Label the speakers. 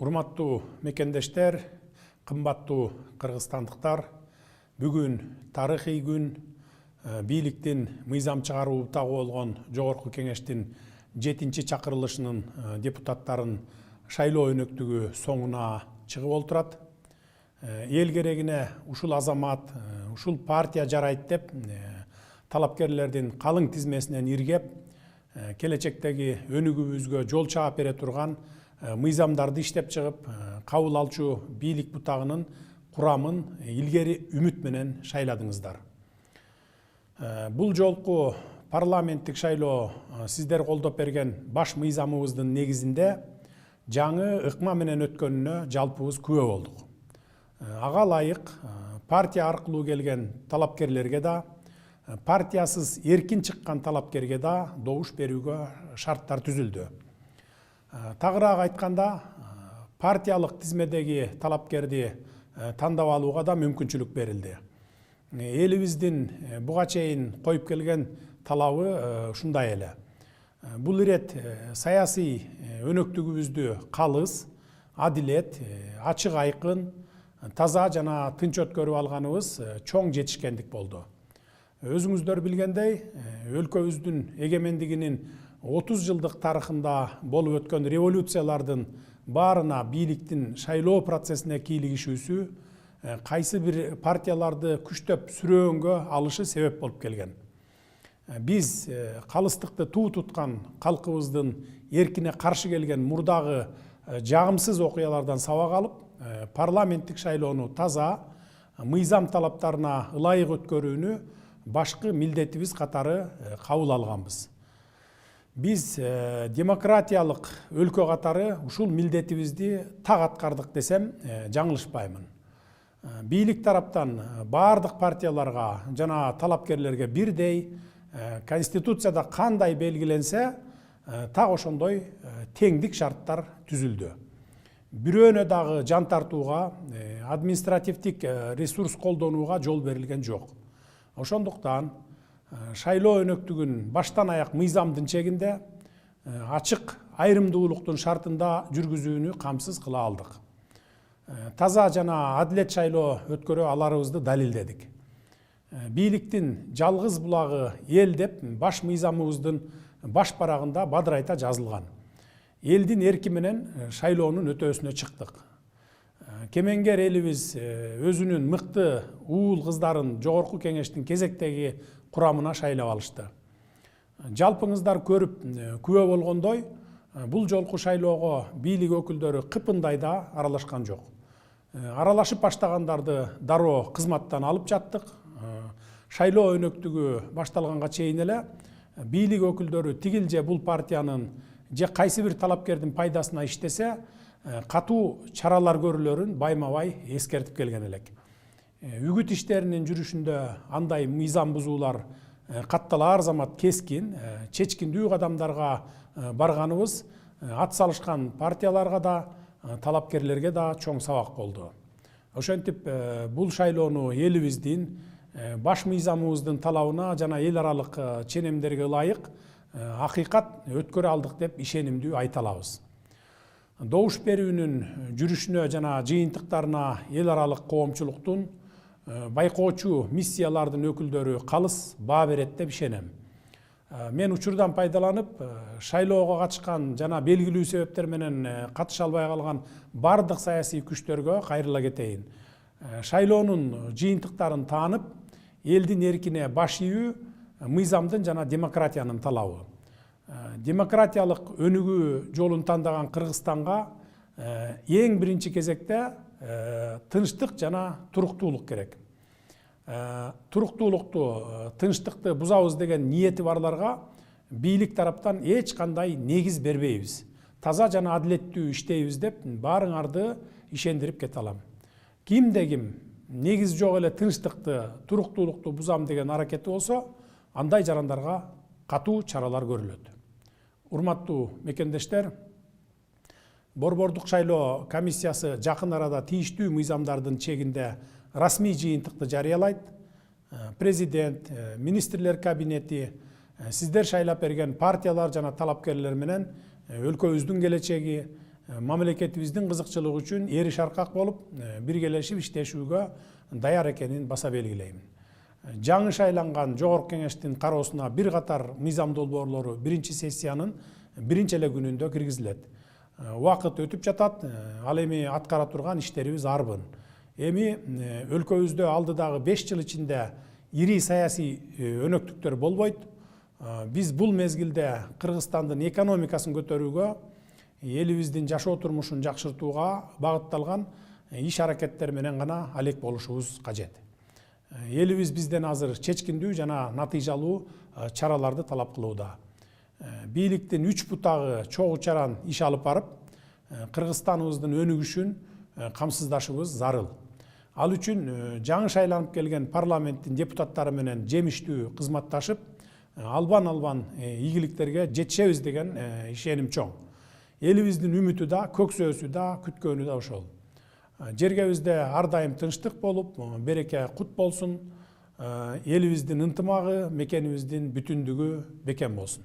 Speaker 1: Урматтуу мекендештер, кымбаттуу кыргызстандыктар, бүгүн тарыхый күн, бийликтин мыйзам чыгаруу утагы болгон Жогорку Кеңештин 7-чакырылышынын депутаттарын шайлоо өнөктүгү соңуна чыгып олтурат. Эл керегине ушул азамат, ушул партия жарайт деп талапкерлердин калың тизмесинен иргеп, келечектеги өнүгүүбүзгө жол чаап бере турган мыйзамдарды иштеп чыгып, кабыл алчу бийлик бутагынын курамын илгери үмүт менен шайладыңыздар. Бул жолку парламенттик шайлоо сиздер колдоп берген баш мыйзамыбыздын негизинде жаңы ыкма менен өткөнүнө жалпыбыз күбө болдук. Ага ылайык партия аркылуу келген талапкерлерге да, партиясыз эркин чыккан талапкерге да добуш берүүгө шарттар түзүлдү. Тагыраак айтканда, партиялык тизмедеги талапкерди тандап алууга да мүмкүнчүлүк берилди. Элибиздин буга чейин коюп келген талабы ушундай эле. Бул ирет саясий өнөктүгүбүздү калыс, адилет, ачык айкын, таза жана тынч өткөрүп алганыбыз чоң жетишкендик болду. Өзүңүздөр билгендей, өлкөбүздүн эгемендигинин 30 жылдык тарыхында болуп өткөн революциялардын баарына бийликтин шайлоо процессине кийлигишүүсү кайсы бир партияларды күчтөп сүрөөнгө алышы себеп болуп келген. Биз калыстыкты туу туткан калкыбыздын эркине каршы келген мурдагы жагымсыз окуялардан сабак алып, парламенттик шайлоону таза, мыйзам талаптарына ылайык өткөрүүнү башкы милдетибиз катары кабыл алганбыз. Биз демократиялык өлкө катары ушул милдетибизди так аткардык десем жаңылышпаймын. Бийлик тараптан баардык партияларга жана талапкерлерге бирдей, Конституцияда кандай белгиленсе, так ошондой теңдик шарттар түзүлдү. Бирөөнө дагы жан тартууга, административдик ресурс колдонууга жол берилген жок. Ошондуктан шайлоо өнөктүгүн баштан аяк мыйзамдын чегинде, ачык айрымдуулуктун шартында жүргүзүүнү камсыз кыла алдык. Таза жана адилет шайлоо өткөрө аларыбызды далилдедик. Бийликтин жалгыз булагы эл деп баш мыйзамыбыздын баш барагында бадырайта жазылган. Элдин эрки менен шайлоонун өтөөсүнө чыктык. Кемеңгер элибиз өзүнүн мыкты уул кыздарын Жогорку Кеңештин кезектеги курамына шайлап алышты. Жалпыңыздар көрүп күбө болгондой, бул жолку шайлоого бийлик өкүлдөрү кыпындай да аралашкан жок. Аралашып баштагандарды дароо кызматтан алып жаттык. Шайлоо өнөктүгү башталганга чейин эле бийлик өкүлдөрү тигил же бул партиянын же кайсы бир талапкердин пайдасына иштесе, катуу чаралар көрүлөрүн байма-бай эскертип келген элек. Үгүт иштеринин жүрүшүндө андай мыйзам бузуулар катталаар замат кескин, чечкиндүү кадамдарга барганыбыз ат салышкан партияларга да, талапкерлерге да чоң сабак болду. Ошентип бул шайлоону элибиздин баш мыйзамыбыздын талабына жана эл аралык ченемдерге ылайык акыйкат өткөрө алдык деп ишенимдүү айта алабыз. Добуш берүүнүн жүрүшүнө жана жыйынтыктарына эл аралык коомчулуктун, байкоочу миссиялардын өкүлдөрү калыс баа берет деп ишенем. Мен учурдан пайдаланып, шайлоого катышкан жана белгилүү себептер менен катыша албай калган бардык саясий күчтөргө кайрыла кетейин. Шайлоонун жыйынтыктарын таанып, элдин эркине баш ийүү мыйзамдын жана демократиянын талабы. Демократиялык өнүгүү жолун тандаган Кыргызстанга эң биринчи кезекте тынчтык жана туруктуулук керек. Туруктуулукту, тынчтыкты бузабыз деген ниети барларга бийлик тараптан эч кандай негиз бербейбиз. Таза жана адилеттүү иштейбиз деп баарыңарды ишендирип кете алам. Кимде ким негиз жок эле тынчтыкты, туруктуулукту бузам деген аракети болсо, андай жарандарга катуу чаралар көрүлөт. Урматтуу мекендештер, Борбордук шайлоо комиссиясы жакын арада тийиштүү мыйзамдардын чегинде расмий жыйынтыкты жарыялайт. Президент, министрлер кабинети, сиздер шайлап берген партиялар жана талапкерлер менен өлкөбүздүн келечеги, мамлекетибиздин кызыкчылыгы үчүн эри шаркак болуп биргелешип иштешүүгө даяр экенин баса белгилейм. Жаңы шайланган жогорку кеңештин кароосуна бир катар мыйзам долбоорлору биринчи сессиянын биринчи эле күнүндө киргизилет. Убакыт өтүп жатат, ал эми аткара турган иштерибиз арбын. Эми өлкөбүздө алдыдагы 5 жыл ичинде ири саясий өнөктүктөр болбойт. Биз бул мезгилде Кыргызстандын экономикасын көтөрүүгө, элибиздин жашоо турмушун жакшыртууга багытталган иш аракеттер менен гана алек болушубуз кажет. Элибиз бизден азыр чечкиндүү жана натыйжалуу чараларды талап кылууда. Бийликтин 3 бутагы чогуу чаран иш алып барып, Кыргызстаныбыздын өнүгүшүн камсыздашыбыз зарыл. Ал үчүн жаңы шайланып келген парламенттин депутаттары менен жемиштүү кызматташып, албан ийгиликтерге жетишебиз деген ишеним чоң. Элибиздин үмүтү да, көксөөсү да, күткөнү да ошол. Жергебизде ар дайым тынчтык болуп, береке кут болсун. Элибиздин ынтымагы, мекенибиздин бүтүндүгү бекем болсун.